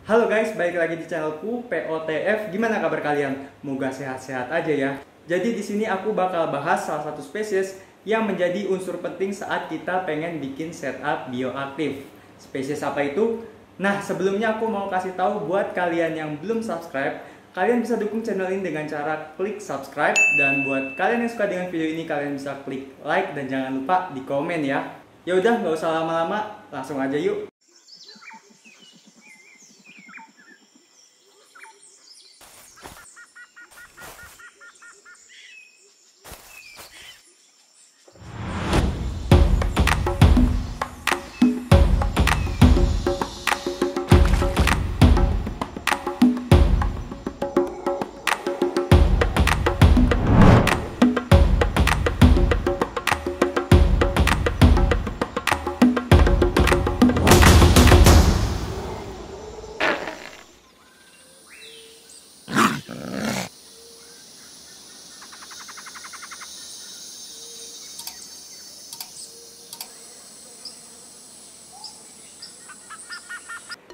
Halo guys, balik lagi di channelku POTF. Gimana kabar kalian? Moga sehat-sehat aja ya. Jadi di sini aku bakal bahas salah satu spesies yang menjadi unsur penting saat kita pengen bikin setup bioaktif. Spesies apa itu? Nah, sebelumnya aku mau kasih tahu buat kalian yang belum subscribe, kalian bisa dukung channel ini dengan cara klik subscribe, dan buat kalian yang suka dengan video ini, kalian bisa klik like dan jangan lupa di komen ya. Ya udah, nggak usah lama-lama, langsung aja yuk.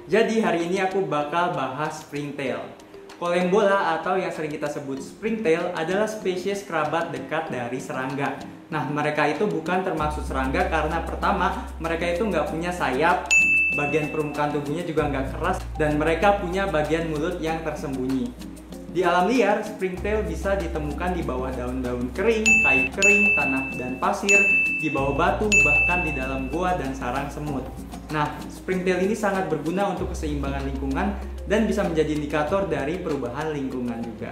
Jadi hari ini aku bakal bahas springtail. Collembola atau yang sering kita sebut springtail adalah spesies kerabat dekat dari serangga. Nah, mereka itu bukan termasuk serangga karena pertama, mereka itu nggak punya sayap, bagian permukaan tubuhnya juga nggak keras, dan mereka punya bagian mulut yang tersembunyi. Di alam liar, springtail bisa ditemukan di bawah daun-daun kering, kayu kering, tanah dan pasir, di bawah batu, bahkan di dalam gua dan sarang semut. Nah, springtail ini sangat berguna untuk keseimbangan lingkungan dan bisa menjadi indikator dari perubahan lingkungan juga.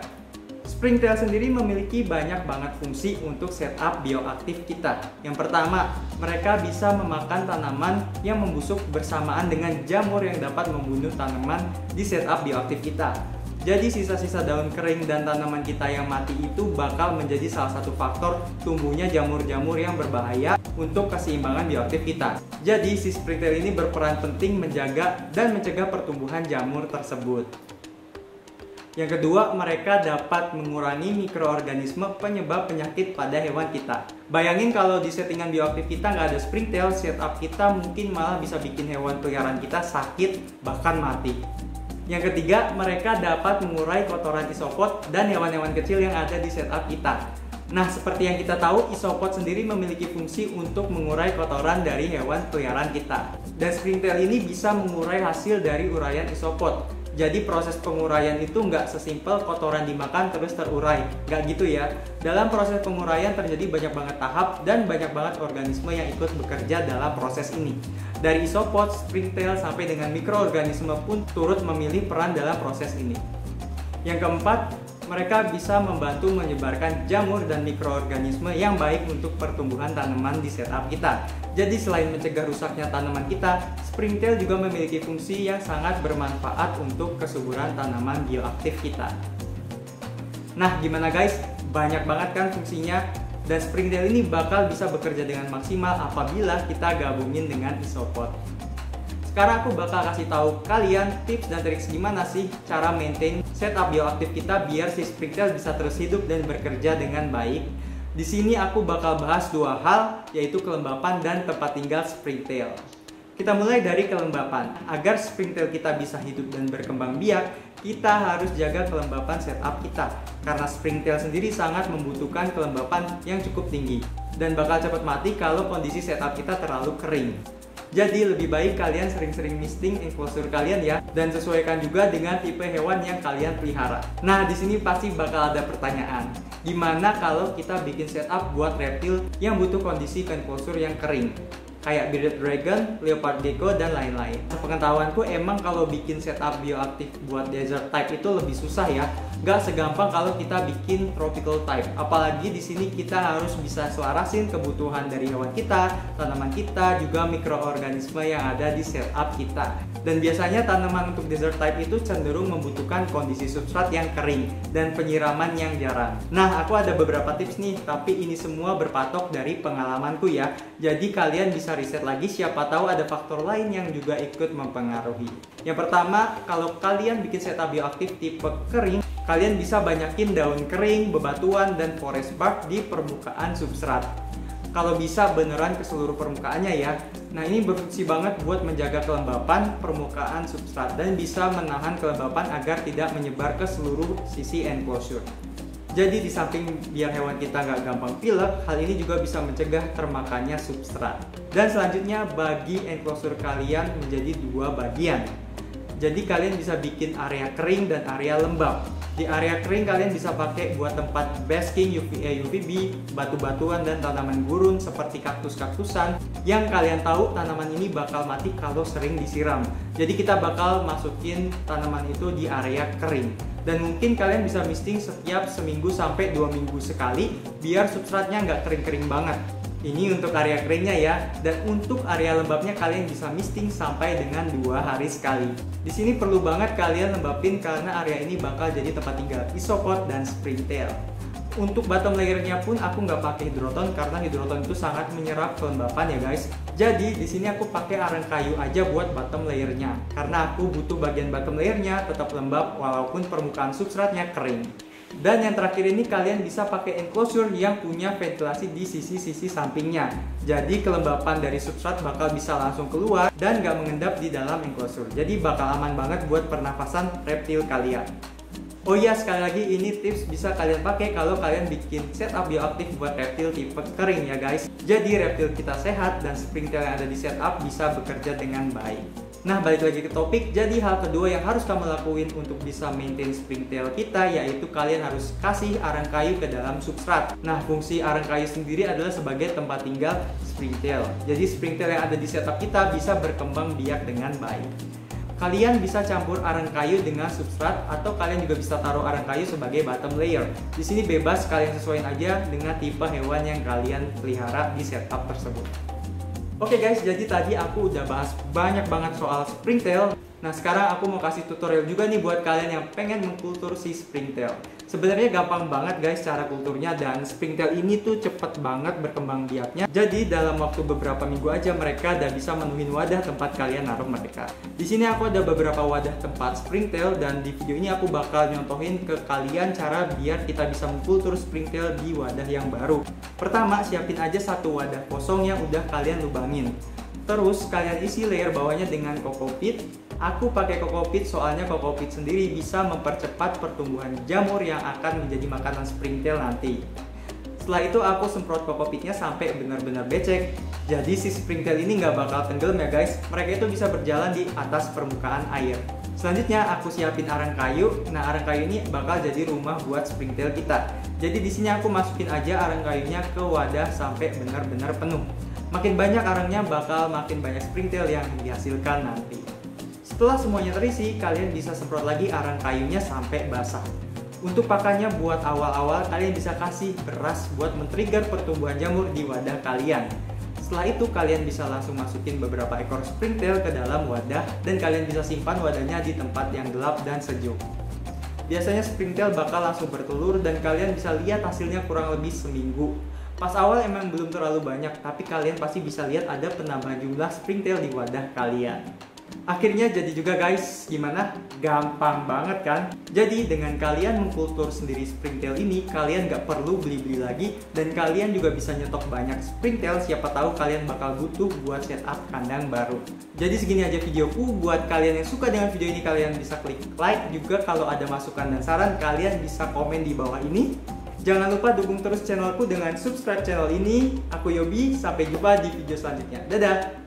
Springtail sendiri memiliki banyak banget fungsi untuk setup bioaktif kita. Yang pertama, mereka bisa memakan tanaman yang membusuk bersamaan dengan jamur yang dapat membunuh tanaman di setup bioaktif kita. Jadi sisa-sisa daun kering dan tanaman kita yang mati itu bakal menjadi salah satu faktor tumbuhnya jamur-jamur yang berbahaya untuk keseimbangan bioaktif kita. Jadi si springtail ini berperan penting menjaga dan mencegah pertumbuhan jamur tersebut. Yang kedua, mereka dapat mengurangi mikroorganisme penyebab penyakit pada hewan kita. Bayangin kalau di settingan bioaktif kita nggak ada springtail, setup kita mungkin malah bisa bikin hewan peliharaan kita sakit bahkan mati. Yang ketiga, mereka dapat mengurai kotoran isopod dan hewan-hewan kecil yang ada di setup kita. Nah, seperti yang kita tahu, isopod sendiri memiliki fungsi untuk mengurai kotoran dari hewan peliharaan kita. Dan springtail ini bisa mengurai hasil dari uraian isopod. Jadi proses penguraian itu nggak sesimpel kotoran dimakan terus terurai. Nggak gitu ya. Dalam proses penguraian terjadi banyak banget tahap dan banyak banget organisme yang ikut bekerja dalam proses ini. Dari isopod, springtail, sampai dengan mikroorganisme pun turut memilih peran dalam proses ini. Yang keempat, mereka bisa membantu menyebarkan jamur dan mikroorganisme yang baik untuk pertumbuhan tanaman di setup kita. Jadi selain mencegah rusaknya tanaman kita, springtail juga memiliki fungsi yang sangat bermanfaat untuk kesuburan tanaman bioaktif kita. Nah, gimana guys? Banyak banget kan fungsinya? Dan springtail ini bakal bisa bekerja dengan maksimal apabila kita gabungin dengan isopod. Sekarang aku bakal kasih tahu kalian tips dan trik gimana sih cara maintain setup bioaktif kita biar si springtail bisa terus hidup dan bekerja dengan baik. Di sini aku bakal bahas dua hal, yaitu kelembapan dan tempat tinggal springtail. Kita mulai dari kelembapan. Agar springtail kita bisa hidup dan berkembang biak, kita harus jaga kelembapan setup kita. Karena springtail sendiri sangat membutuhkan kelembapan yang cukup tinggi dan bakal cepat mati kalau kondisi setup kita terlalu kering. Jadi lebih baik kalian sering-sering misting enclosure kalian ya, dan sesuaikan juga dengan tipe hewan yang kalian pelihara. Nah, di sini pasti bakal ada pertanyaan. Gimana kalau kita bikin setup buat reptil yang butuh kondisi enclosure yang kering? Kayak bearded dragon, leopard gecko, dan lain-lain. Sepengetahuanku emang kalau bikin setup bioaktif buat desert type itu lebih susah ya. Gak segampang kalau kita bikin tropical type. Apalagi di sini kita harus bisa selarasin kebutuhan dari hewan kita, tanaman kita, juga mikroorganisme yang ada di setup kita. Dan biasanya tanaman untuk desert type itu cenderung membutuhkan kondisi substrat yang kering dan penyiraman yang jarang. Nah, aku ada beberapa tips nih, tapi ini semua berpatok dari pengalamanku ya. Jadi kalian bisa riset lagi, siapa tahu ada faktor lain yang juga ikut mempengaruhi. Yang pertama, kalau kalian bikin setup bioaktif tipe kering, kalian bisa banyakin daun kering, bebatuan, dan forest bark di permukaan substrat. Kalau bisa beneran ke seluruh permukaannya ya. Nah, ini berfungsi banget buat menjaga kelembapan permukaan substrat dan bisa menahan kelembapan agar tidak menyebar ke seluruh sisi enclosure. Jadi di samping biar hewan kita nggak gampang pilek, hal ini juga bisa mencegah termakannya substrat. Dan selanjutnya bagi enclosure kalian menjadi dua bagian. Jadi kalian bisa bikin area kering dan area lembab. Di area kering kalian bisa pakai buat tempat basking, UVA, UVB, batu-batuan dan tanaman gurun seperti kaktus-kaktusan yang kalian tahu tanaman ini bakal mati kalau sering disiram. Jadi kita bakal masukin tanaman itu di area kering. Dan mungkin kalian bisa misting setiap seminggu sampai 2 minggu sekali biar substratnya nggak kering-kering banget. Ini untuk area keringnya ya, dan untuk area lembabnya kalian bisa misting sampai dengan 2 hari sekali. Di sini perlu banget kalian lembabin karena area ini bakal jadi tempat tinggal isopod dan springtail. Untuk bottom layernya pun aku nggak pakai hidroton karena hidroton itu sangat menyerap kelembapan ya guys. Jadi di sini aku pakai arang kayu aja buat bottom layernya karena aku butuh bagian bottom layernya tetap lembab walaupun permukaan substratnya kering. Dan yang terakhir ini kalian bisa pakai enclosure yang punya ventilasi di sisi-sisi sampingnya. Jadi kelembapan dari substrat bakal bisa langsung keluar dan nggak mengendap di dalam enclosure. Jadi bakal aman banget buat pernafasan reptil kalian. Oh iya, sekali lagi ini tips bisa kalian pakai kalau kalian bikin setup bioaktif buat reptil tipe kering ya guys. Jadi reptil kita sehat dan springtail yang ada di setup bisa bekerja dengan baik. Nah, balik lagi ke topik, jadi hal kedua yang harus kamu lakuin untuk bisa maintain springtail kita yaitu kalian harus kasih arang kayu ke dalam substrat. Nah, fungsi arang kayu sendiri adalah sebagai tempat tinggal springtail. Jadi springtail yang ada di setup kita bisa berkembang biak dengan baik. Kalian bisa campur arang kayu dengan substrat atau kalian juga bisa taruh arang kayu sebagai bottom layer. Di sini bebas, kalian sesuaiin aja dengan tipe hewan yang kalian pelihara di setup tersebut. Oke guys, jadi tadi aku udah bahas banyak banget soal springtail. Nah, sekarang aku mau kasih tutorial juga nih buat kalian yang pengen mengkultur si springtail. Sebenarnya gampang banget guys cara kulturnya, dan springtail ini tuh cepet banget berkembang biaknya. Jadi dalam waktu beberapa minggu aja mereka udah bisa menuhin wadah tempat kalian naruh mereka. Di sini aku ada beberapa wadah tempat springtail dan di video ini aku bakal nyontohin ke kalian cara biar kita bisa mengkultur springtail di wadah yang baru. Pertama, siapin aja satu wadah kosong yang udah kalian lubangin. Terus kalian isi layer bawahnya dengan kokopit. Aku pakai kokopit soalnya kokopit sendiri bisa mempercepat pertumbuhan jamur yang akan menjadi makanan springtail nanti. Setelah itu aku semprot kokopitnya sampai benar-benar becek. Jadi si springtail ini nggak bakal tenggelam ya guys. Mereka itu bisa berjalan di atas permukaan air. Selanjutnya aku siapin arang kayu. Nah, arang kayu ini bakal jadi rumah buat springtail kita. Jadi di sini aku masukin aja arang kayunya ke wadah sampai benar-benar penuh. Makin banyak arangnya bakal makin banyak springtail yang dihasilkan nanti. Setelah semuanya terisi, kalian bisa semprot lagi arang kayunya sampai basah. Untuk pakannya buat awal-awal kalian bisa kasih beras buat men-trigger pertumbuhan jamur di wadah kalian. Setelah itu kalian bisa langsung masukin beberapa ekor springtail ke dalam wadah dan kalian bisa simpan wadahnya di tempat yang gelap dan sejuk. Biasanya springtail bakal langsung bertelur dan kalian bisa lihat hasilnya kurang lebih seminggu. Pas awal emang belum terlalu banyak, tapi kalian pasti bisa lihat ada penambahan jumlah springtail di wadah kalian. Akhirnya jadi juga guys, gimana? Gampang banget kan? Jadi dengan kalian mengkultur sendiri springtail ini, kalian nggak perlu beli-beli lagi dan kalian juga bisa nyetok banyak springtail, siapa tahu kalian bakal butuh buat setup kandang baru. Jadi segini aja videoku, buat kalian yang suka dengan video ini kalian bisa klik like, juga kalau ada masukan dan saran kalian bisa komen di bawah ini. Jangan lupa dukung terus channelku dengan subscribe channel ini. Aku Yobi, sampai jumpa di video selanjutnya. Dadah!